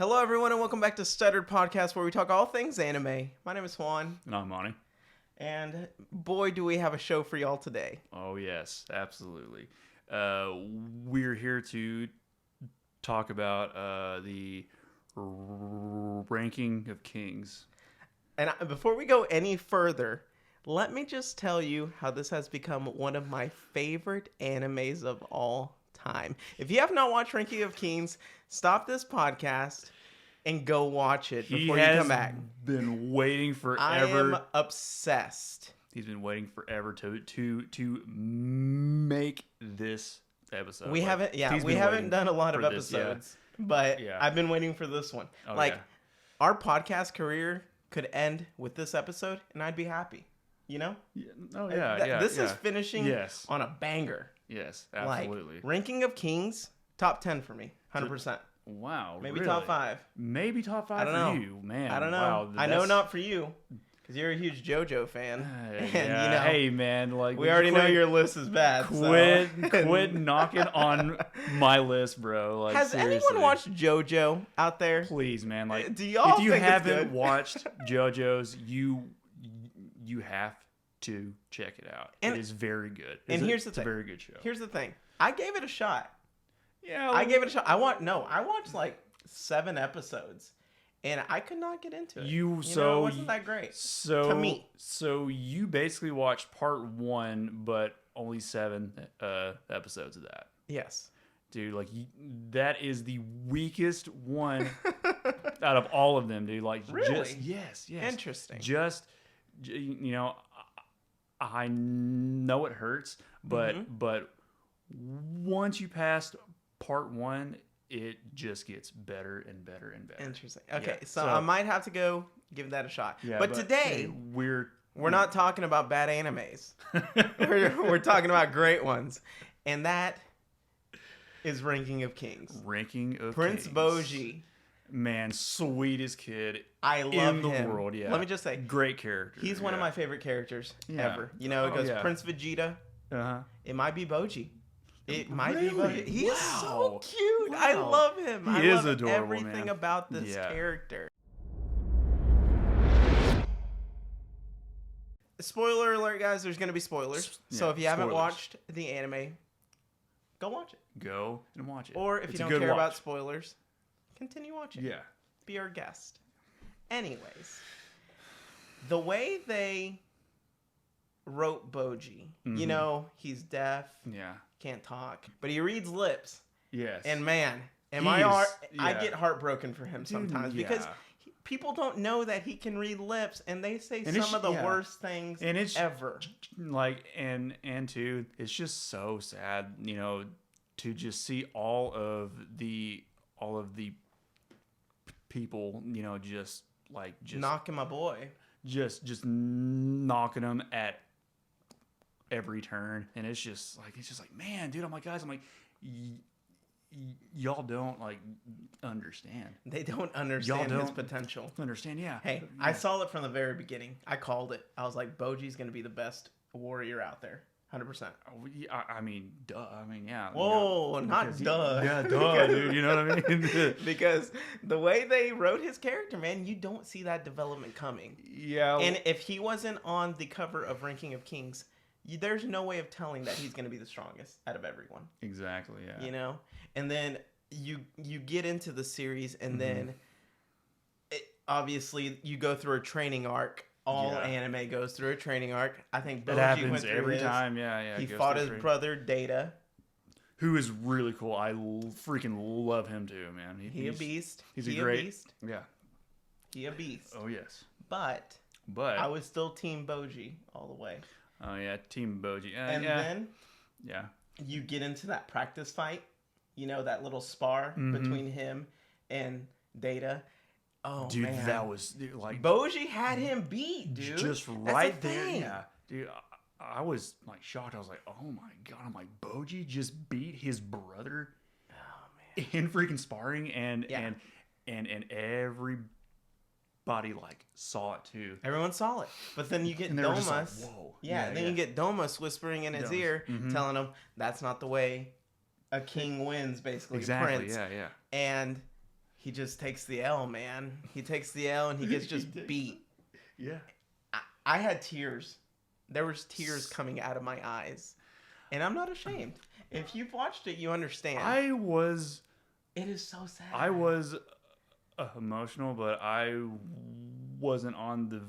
Hello, everyone, and welcome back to Stutter'D Podcast, where we talk all things anime. My name is Juan. And I'm Monty. And boy, do we have a show for y'all today. Oh, yes, absolutely. We're here to talk about the ranking of kings. And before we go any further, let me just tell you how this has become one of my favorite animes of all time. If you have not watched Ranking of Kings, stop this podcast and go watch it before you come back. Been waiting forever. I am obsessed. He's been waiting forever to make this episode. We haven't done a lot of episodes, but Yeah. I've been waiting for this one. Yeah. Our podcast career could end with this episode, and I'd be happy. You know? This is finishing on a banger. Yes, absolutely. Ranking of Kings, top 10 for me, 100%. Wow, Maybe really? top 5. Maybe top 5 I don't know. for you, man. I don't know. Wow, I know not for you, because you're a huge JoJo fan. And, hey, man, like we already know your list is bad. Quit knocking on my list, bro. Like, has seriously. anyone watched JoJo out there? Please, man. Like, do y'all if you think haven't it's good? watched JoJo's, you have to check it out. And, it is very good. Here's the thing. It's a very good show. Here's the thing. I gave it a shot. Yeah, I gave it a shot. I watched like 7 episodes, and I could not get into it. It wasn't that great. To me. So you basically watched part 1, but only 7 episodes of that. Yes. Dude, like, that is the weakest one out of all of them, dude. Like, really? Yes. Interesting. I know it hurts, but once you pass part 1, it just gets better and better and better. Interesting. Okay, so I might have to go give that a shot. Yeah, but today we're not talking about bad animes. we're talking about great ones, and that is Ranking of Kings. Ranking of Prince Kings. Bojji. Man, sweetest kid I love in the him. world. Yeah. Let me just say, great character. He's one of my favorite characters ever. You know, it goes Prince Vegeta. It might be Bojji. It might be Bojji. He's so cute. Wow. I love him. He is love adorable, everything man. about this character. Spoiler alert, guys. There's going to be spoilers. So if you haven't watched the anime, go watch it. Go and watch it. Or if you don't care about spoilers, continue watching. Yeah. Be our guest. Anyways, the way they wrote Bojji, you know, he's deaf. Yeah. Can't talk, but he reads lips. Yes. And man, I get heartbroken for him sometimes because people don't know that he can read lips, and they say some of the worst things ever. Like, and too, it's just so sad, you know, to just see all of the people, you know, just knocking my boy, just knocking him at every turn, and it's just like, man, dude, I'm like, guys, I'm like, y'all don't understand. They don't understand his potential. Understand, yeah. Hey, yeah. I saw it from the very beginning. I called it. I was like, Bojji's gonna be the best warrior out there. 100%. I mean, duh. I mean, yeah. Whoa, not duh. Yeah, duh, dude. You know what I mean? Because the way they wrote his character, man, you don't see that development coming. Yeah. And if he wasn't on the cover of Ranking of Kings, there's no way of telling that he's going to be the strongest out of everyone. Exactly, yeah. You know? And then you get into the series, and then obviously you go through a training arc. All anime goes through a training arc. I think Bojji happens went through every his. time. Yeah. He fought his brother Data, who is really cool. I freaking love him too, man. He's a beast. He's a great beast. Yeah. He a beast. Oh yes. But I was still Team Bojji all the way. Oh yeah, Team Bojji. And then you get into that practice fight. You know, that little spar between him and Data. Oh, dude, man. that was like Bojji had him beat, dude. Just right there. Yeah, dude. I was like shocked. I was like, oh my god. I'm like, Bojji just beat his brother in freaking sparring, and everybody saw it too. Everyone saw it. But then you get Domus. Like, whoa. Then you get Domus whispering in his ear, telling him that's not the way a king wins, basically. Exactly. Prince. Yeah. And he just takes the L, man. He takes the L and he gets just beat. Yeah. I had tears. There was tears coming out of my eyes. And I'm not ashamed. If you've watched it, you understand. It is so sad. I was emotional, but I wasn't on the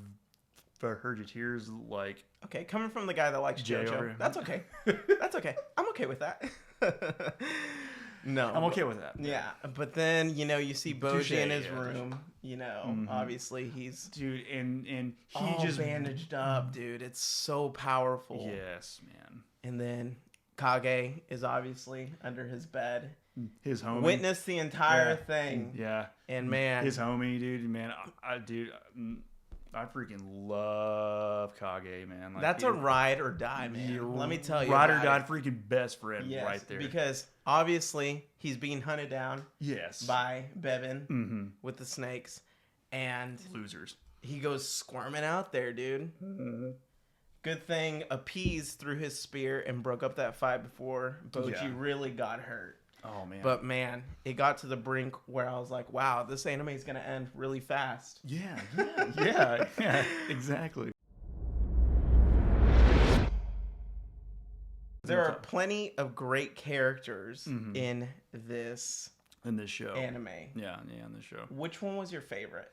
verge of tears like... Okay, coming from the guy that likes JoJo. That's okay. That's okay. I'm okay with that. No. I'm okay with that. Yeah, but then, you see Bojji in his room. Obviously he's... Dude, and he all just... bandaged up, dude. It's so powerful. Yes, man. And then Kage is obviously under his bed. His homie. Witnessed the entire thing. Yeah. And man... His homie, dude, man. I freaking love Kage, man. Like, that's a ride or die, man. Let me tell you. Ride or die, freaking best friend right there. Because obviously he's being hunted down. Yes. By Bevin with the snakes, and losers. He goes squirming out there, dude. Good thing Appease threw his spear and broke up that fight before Bojji really got hurt. Oh, man. But, man, it got to the brink where I was like, wow, this anime is going to end really fast. Yeah, exactly. There are plenty of great characters in this show. Anime. Yeah, in this show. Which one was your favorite?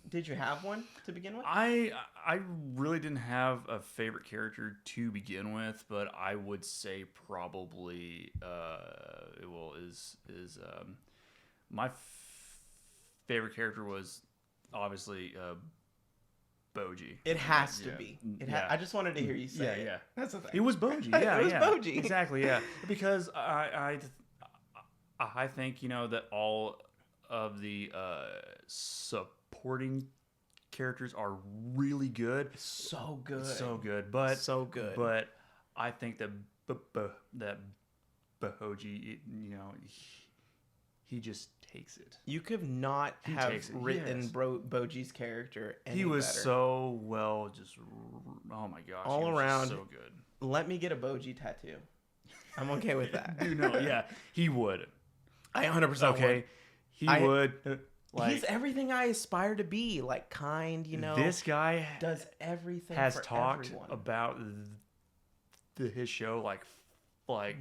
Did you have one to begin with? I really didn't have a favorite character to begin with, but I would say probably my favorite character was obviously Bojji. It has to be. I just wanted to hear you say it. That's the thing. It was Bojji. Yeah, it was Bojji. Exactly. Yeah, because I think that all of the supporting characters are really good. So good. But I think that Bojji, he just takes it. You could not have written Bojji's character any He was better. so well, oh my gosh. All he was around. so good. Let me get a Bojji tattoo. I'm okay with that. Dude, no, yeah. He would. I 100% okay. would. He would. He's everything I aspire to be, like kind, This guy does everything has for talked everyone. about his show like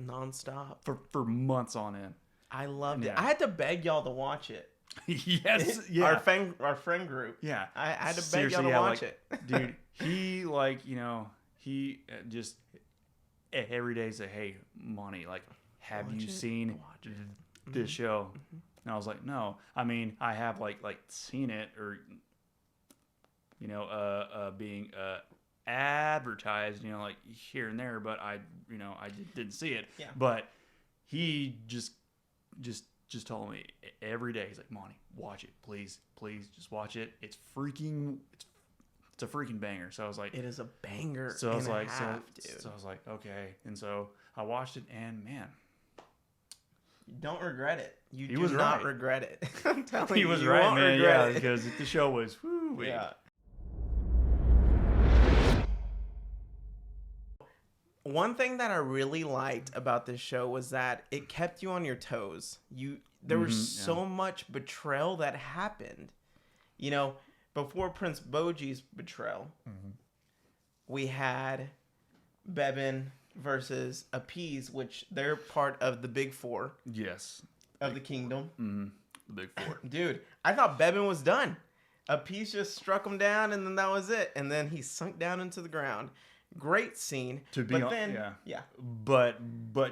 nonstop for months on end. I loved it. I had to beg y'all to watch it. Yes, yeah. Our friend group. Yeah, I had to beg y'all to watch it. Dude, he he just every day say, "Hey, Monty, have you seen this show?" And I was like, no. I mean, I have like seen it or being advertised, like here and there, but I didn't see it. Yeah. But he just told me every day. He's like, Monty, watch it, please, just watch it. It's a freaking banger. So I was like, it is a banger. So I was like, dude. So I was like, okay. And so I watched it, and man. You don't regret it. You do not regret it. I'm telling you. He was right, man. Yeah, because the show was yeah. One thing that I really liked about this show was that it kept you on your toes. There was so much betrayal that happened. Before Prince Bojji's betrayal, we had Bevin versus Appease, which they're part of the Big Four. Yes. Of the kingdom. The Big Four. Dude, I thought Bevin was done. Appease just struck him down, and then that was it. And then he sunk down into the ground. Great scene. But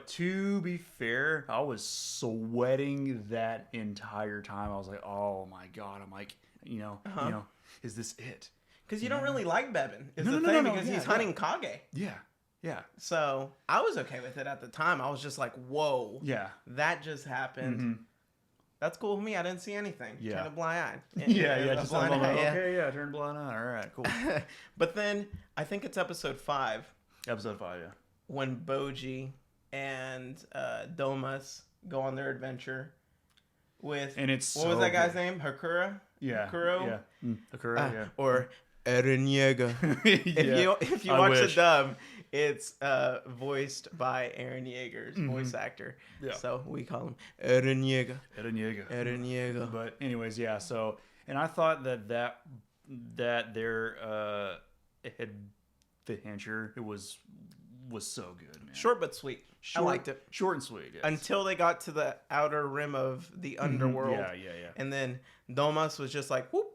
to be fair, I was sweating that entire time. I was like, oh my God. I'm like, is this it? Because you don't really like Bevin. It's the thing because he's hunting Kage. Yeah. Yeah. So I was okay with it at the time. I was just like, whoa. Yeah. That just happened. That's cool with me. I didn't see anything. Yeah. Kind of blind eye. Just blind eye. Okay, yeah, turn blind eye. All right, cool. But then I think it's episode 5. Episode 5, yeah. When Bojji and Domas go on their adventure with... And it's what was that guy's name? Hakura? Yeah. Hakuro? Yeah. Hakura, yeah. Or Eren Yeager. If you watch the dub, It's voiced by Eren Yeager's voice actor. Yeah. So we call him Eren Yeager. Eren Yeager. Eren Yeager. But anyways, yeah. So, and I thought that their adventure, it was so good, man. Short but sweet. I liked it. Short and sweet. Yes. Until they got to the outer rim of the underworld. Yeah. And then Domas was just like, whoop.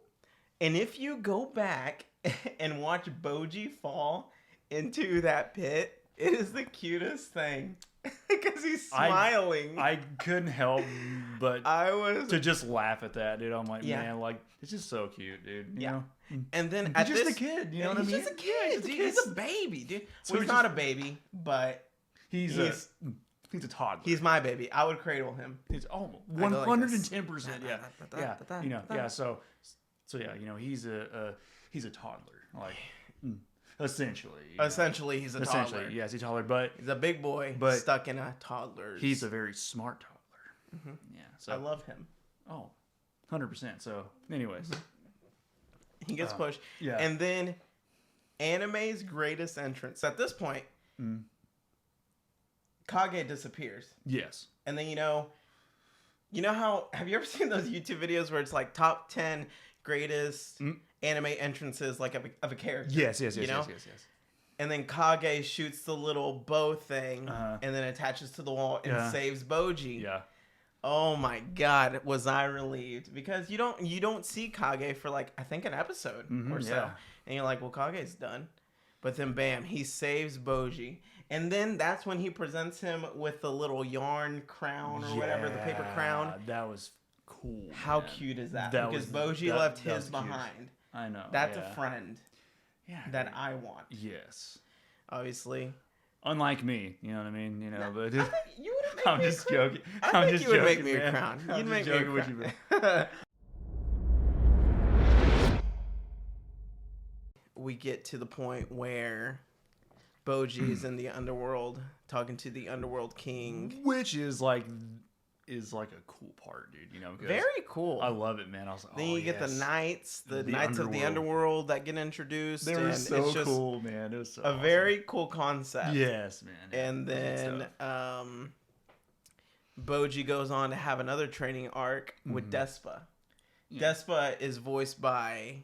And if you go back and watch Bojji fall into that pit, it is the cutest thing. Because he's smiling. I couldn't help but to just laugh at that, dude. I'm like, man, like, it's just so cute, dude. You know? And then he's just a kid, you know what I mean? He's just a kid. He's a baby, dude. So he's not a baby, but he's a toddler. He's my baby. I would cradle him. He's 110%. Yeah. You know, yeah. So yeah, you know, he's a toddler. Like, essentially. Essentially, he's a toddler. Essentially, yes, he's a toddler, but he's a big boy stuck in a toddler's. He's a very smart toddler. Mm-hmm. Yeah. So I love him. Oh, 100%. So, anyways. He gets pushed. Yeah. And then anime's greatest entrance. At this point, Kage disappears. Yes. And then, you know how, have you ever seen those YouTube videos where it's like top 10 greatest anime entrances like of a character? Yes. Yes. And then Kage shoots the little bow thing and then attaches to the wall and saves Bojji. Yeah. Oh my God, was I relieved, because you don't see Kage for like, I think, an episode or so. Yeah. And you're like, well, Kage's done. But then bam, he saves Bojji. And then that's when he presents him with the little yarn crown or whatever, the paper crown. That was cool. How cute is that? Because Bojji left his behind. I know. That's a friend that I want. Yes. Obviously. Unlike me, you know what I mean? You know, but you wouldn't make I'm me just a crown. joking. I think you would make me man. a crown. You'd make me a crown. We get to the point where Bojji is in the underworld talking to the underworld king, which is like a cool part, dude. You know, very cool. I love it, man. I was like, then you get the knights of the underworld that get introduced. They were so cool, man. It was so awesome. Very cool concept. Yes, man. And then Bojji goes on to have another training arc with Despa. Yeah. Despa is voiced by,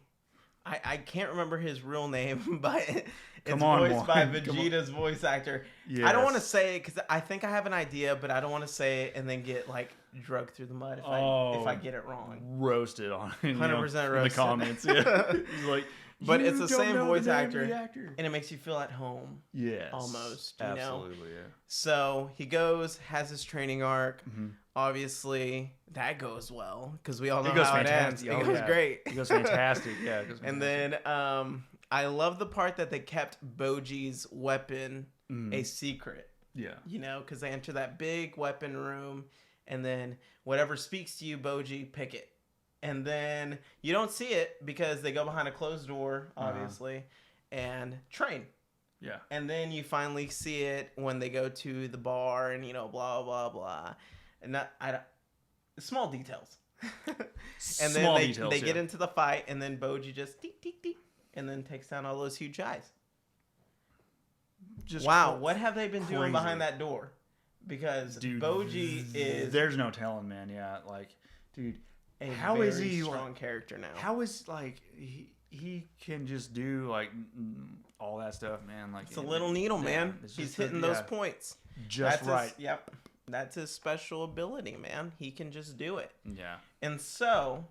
I can't remember his real name, but it's voiced by Vegeta's voice actor. Yes. I don't want to say it because I think I have an idea, but I don't want to say it and then get like drugged through the mud if I get it wrong. Roasted on 100% roasted in the comments. Yeah. He's like, but it's the same voice actor, and it makes you feel at home. Yes, almost. Absolutely, yeah. So he goes, has his training arc. Obviously, that goes well because we all know how it ends. It goes great. It goes fantastic. Yeah. And then I love the part that they kept Bojji's weapon a secret. Yeah. You know, because they enter that big weapon room, and then whatever speaks to you, Bojji, pick it. And then you don't see it because they go behind a closed door, obviously, and train. Yeah. And then you finally see it when they go to the bar and, you know, blah, blah, blah. And small details. And then they get into the fight, and then Bojji just deek, deek, deek, and then takes down all those huge eyes. Wow, what have they been doing behind that door? Because Bojji is... There's no telling, man. Yeah, like, dude... How is he strong character now? How is like he can just do like all that stuff, man? Like it's a little needle, man. He's hitting those points just right. Yep, that's his special ability, man. He can just do it. Yeah, and so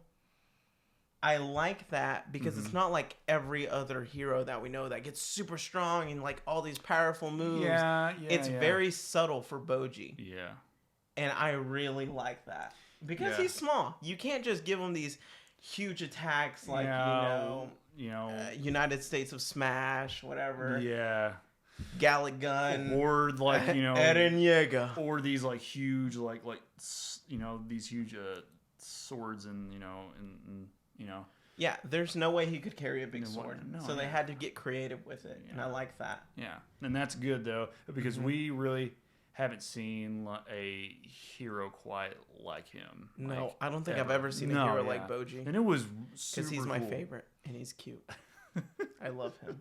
I like that because it's not like every other hero that we know that gets super strong and like all these powerful moves. It's very subtle for Bojji. Yeah, and I really like that. Because he's small, you can't just give him these huge attacks like United States of Smash, whatever. Yeah, Gallic Gun, or like Eren Yeager, or these like huge these huge swords and Yeah, there's no way he could carry a big sword, so they had to get creative with it, and I like that. Yeah, and that's good though because we really haven't seen a hero quite like him. No, I don't think I've ever seen a hero like Bojji. And it was because he's my favorite and he's cute. I love him.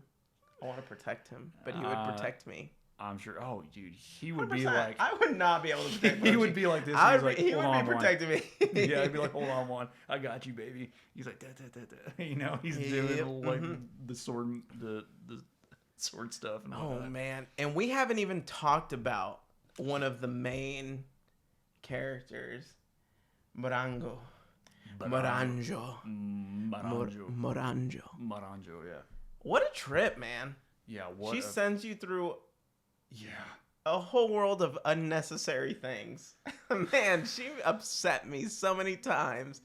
I want to protect him, but he would protect me. I'm sure. Oh, dude, he would 100%. be like. I would not be able to protect Bojji. He would be like this. He would be protecting me. Yeah, I'd be like, hold on, one. I got you, baby. He's like, da, da, da, da. You know, he's doing like the sword, the sword stuff. And oh man, and we haven't even talked about one of the main characters, Morango. Moranjo. Yeah. What a trip, man. Yeah. She sends you through. Yeah. A whole world of unnecessary things. Man, she upset me so many times.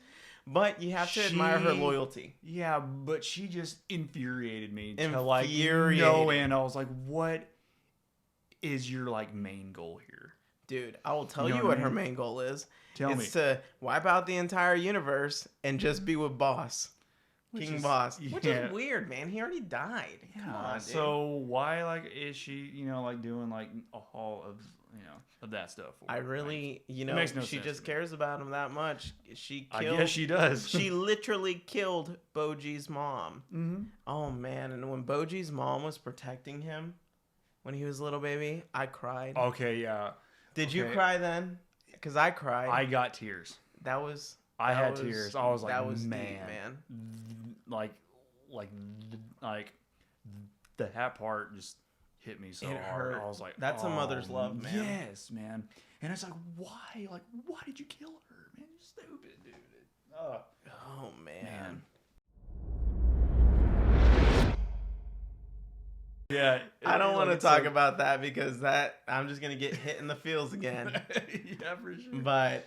But you have to admire her loyalty. Yeah, but she just infuriated me to like no end. I was like, what is your like main goal here? Dude, I will tell you what her main goal is. Tell me. It's to wipe out the entire universe and just be with Boss. King Boss. Which is weird, man. He already died. Yeah. Come on, dude. So why like is she, like doing like a haul of of that stuff? I really, makes no she sense just to me. cares about him that much. She I killed. guess she does. She literally killed Bojji's mom. Mm-hmm. Oh man! And when Bojji's mom was protecting him when he was a little baby, I cried. Okay, yeah. Did you cry then? Because I cried. I got tears. I had tears. I was like, that was man, deep, man. Like the hat part just hit me so hard. Hurt. I was like, that's a mother's love, man. Yes, man. And it's like, why? Like, why did you kill her, man? You're stupid, dude. Oh man. Yeah. I don't want to talk about that because I'm just gonna get hit in the feels again. Yeah, for sure. But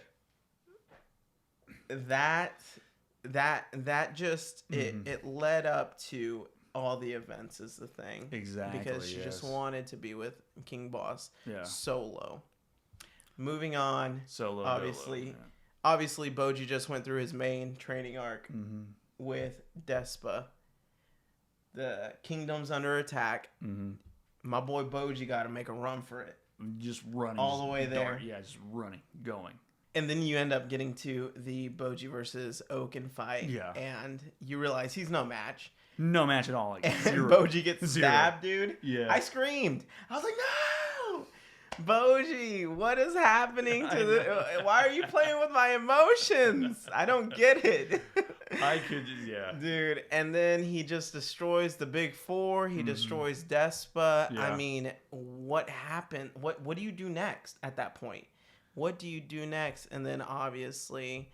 that just it led up to all the events is the thing. Exactly. Because she just wanted to be with King Boss. Yeah. Solo. Moving on. Solo. Obviously, obviously Bojji just went through his main training arc with Despa. The kingdom's under attack. Mm-hmm. My boy Bojji got to make a run for it. Just running. All the way there. Yeah, just running, going. And then you end up getting to the Bojji versus Oaken fight. Yeah. And you realize he's no match. No match at all. Like, and zero. Bojji gets Zero. stabbed, dude. Yeah. I screamed. I was like, no! Bojji, what is happening to the... Why are you playing with my emotions? I don't get it. I could, yeah. Dude, and then he just destroys the Big Four. He destroys Despa. Yeah. I mean, what happened? What do you do next at that point? What do you do next? And then obviously,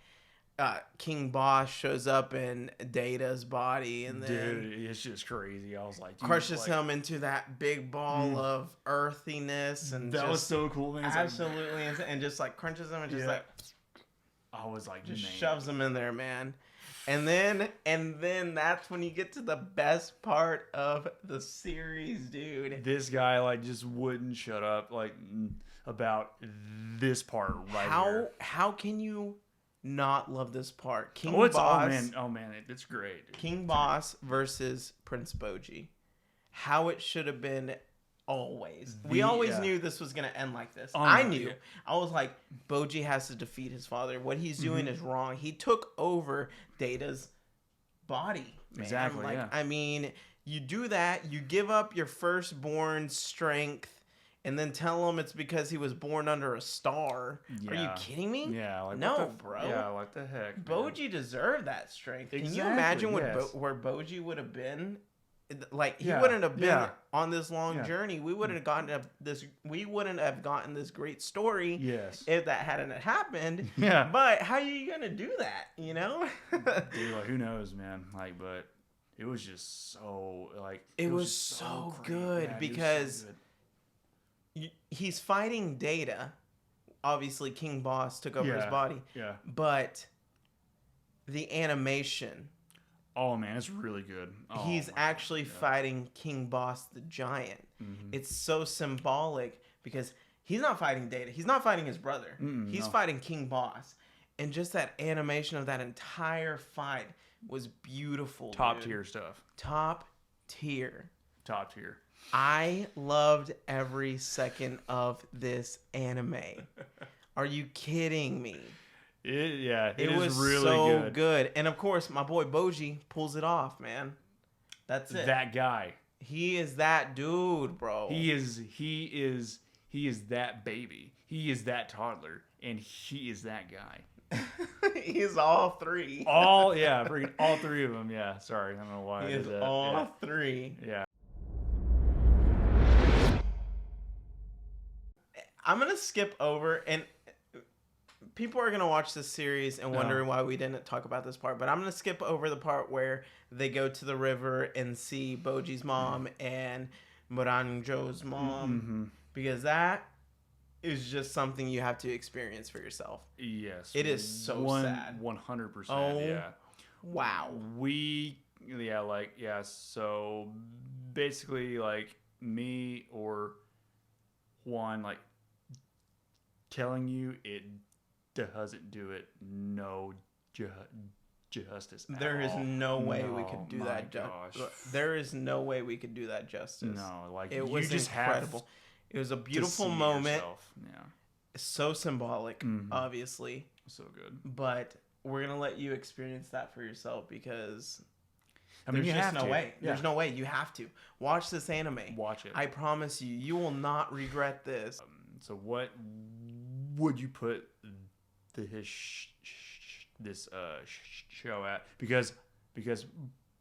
King Boss shows up in Data's body, and then dude, it's just crazy. I was like, crushes him into that big ball of earthiness, and that was so cool, man. Absolutely, and just like crunches him and just like I was like, just shoves him in there, man. And then that's when you get to the best part of the series, dude. This guy like just wouldn't shut up like about this part right here. How can you not love this part? King Boss. Oh man, it's great. Dude. King Boss versus Prince Bojji. How it should have been always. We always knew this was going to end like this. I knew. Yeah. I was like, Bojji has to defeat his father. What he's doing is wrong. He took over Data's body. Man. Exactly. Like, yeah. I mean, you do that, you give up your firstborn strength, and then tell him it's because he was born under a star. Yeah. Are you kidding me? Yeah. Like, no, bro. Yeah, what the heck? Man. Bojji deserved that strength. Exactly, Can you imagine where Bojji would have been? Like, he yeah. wouldn't have been yeah. on this long journey. We wouldn't have gotten this. We wouldn't have gotten this great story. Yes. If that hadn't happened. Yeah. But how are you gonna do that? You know. Dude, like, who knows, man? Like, but it was just so like. It was so good because he's fighting Data. Obviously, King Boss took over his body. Yeah. But the animation. Oh man, it's really good. Oh, he's actually fighting King Boss the Giant. Mm-hmm. It's so symbolic because he's not fighting Data. He's not fighting his brother. He's fighting King Boss. And just that animation of that entire fight was beautiful. Top tier stuff. Top tier. Top tier. I loved every second of this anime. Are you kidding me? It was really so good. And of course, my boy Bojji pulls it off, man. That's it. That guy. He is that dude, bro. He is that baby. He is that toddler, and he is that guy. He is all three. Freaking all three of them. Yeah, sorry, I don't know why He I did is that. all three. Yeah. I'm gonna skip over, and people are gonna watch this series and wondering why we didn't talk about this part. But I'm gonna skip over the part where they go to the river and see Bojji's mom and Moranjo's mom, because that is just something you have to experience for yourself. Yes. It is so sad. 100%. Oh, yeah. Wow. So basically, like, me or Juan, like, telling you it doesn't do it no justice. There is no way we could do that. Gosh. There is no way we could do that justice. No, like, it was just incredible. It was a beautiful moment. Yourself. Yeah. So symbolic, obviously. So good. But we're gonna let you experience that for yourself, because there's just no way. Yeah. There's no way. You have to watch this anime. Watch it. I promise you, you will not regret this. So what would you put this show at? Because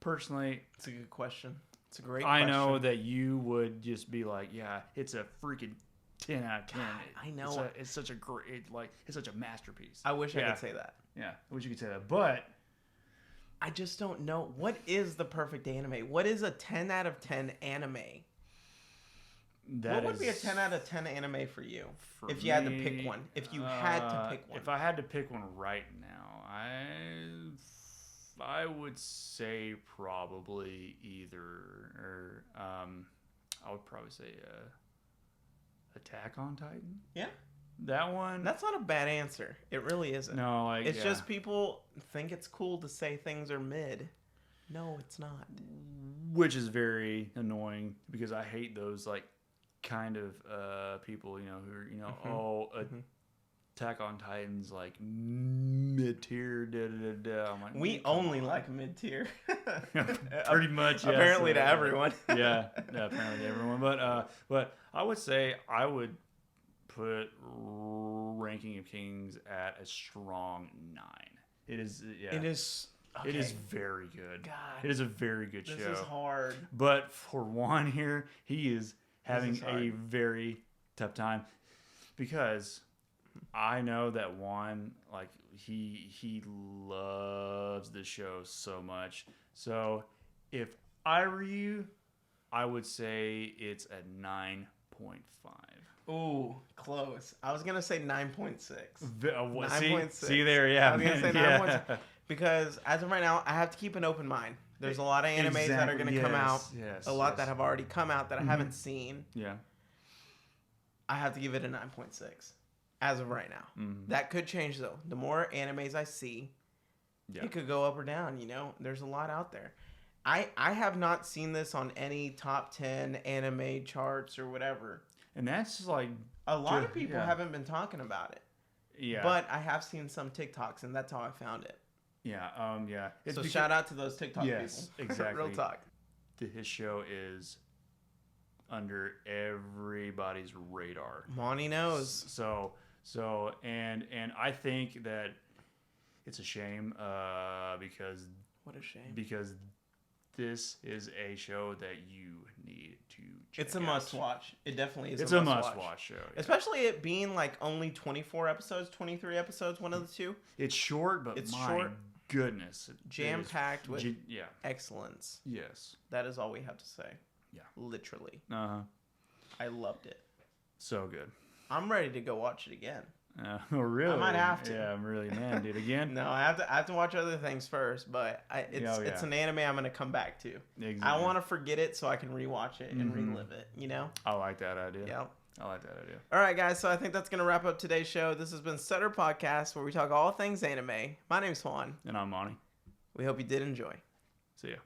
personally, it's a good question. It's a great question. I know that you would just be like, yeah, it's a freaking 10 out of 10. God, I know. It's such a great, it's such a masterpiece. I wish I could say that. Yeah, I wish you could say that. But I just don't know. What is the perfect anime? What is a 10 out of 10 anime? What would be a 10 out of 10 anime for you? If you had to pick one. If you had to pick one. If I had to pick one right now, I would say probably either, I would probably say Attack on Titan. Yeah. That one. That's not a bad answer. It really isn't. No, like, it's just people think it's cool to say things are mid. No, it's not. Which is very annoying, because I hate those, like, kind of people, who are, Attack on Titan's like mid-tier, I'm like, we only like mid-tier. Pretty much, yes. Apparently to everyone. yeah, apparently to everyone. But I would say I would put Ranking of Kings at a strong 9. It is, It is. Okay. It is very good. God, it is a very good show. This is hard. But for Juan here, he is having a very tough time, because I know that Juan, like, he loves the show so much. So if I were you, I would say it's a 9.5. Ooh, close. I was gonna say 9.6. 9.6. See there, yeah. I was gonna say 9.6 because as of right now, I have to keep an open mind. There's a lot of animes that are gonna come out. A lot that have already come out that I haven't seen. Yeah. I have to give it a 9.6 as of right now. That could change though. The more animes I see, it could go up or down. There's a lot out there. I have not seen this on any top 10 anime charts or whatever. And that's like a lot of people haven't been talking about it. Yeah. But I have seen some TikToks, and that's how I found it. Yeah. So shout out to those TikTok people. Exactly. Real talk. His show is under everybody's radar. Monty knows. So and I think that it's a shame, because what a shame. Because this is a show that you need to check It's a must watch. It definitely is. It's a must watch show. Yeah. Especially it being like only 24 episodes, 23 episodes, one of the two. It's short, but it's short. Goodness. Jam packed with excellence. Yes. That is all we have to say. Yeah. Literally. Uh-huh. I loved it. So good. I'm ready to go watch it again. Oh, really? I might have to. Yeah, I'm really, man, dude. Again? No, I have to watch other things first, but it's an anime I'm going to come back to. Exactly. I want to forget it so I can rewatch it and relive it, I like that idea. Yeah. I like that idea. All right, guys, so I think that's going to wrap up today's show. This has been Stutter'D Podcast, where we talk all things anime. My name's Juan. And I'm Monty. We hope you did enjoy. See ya.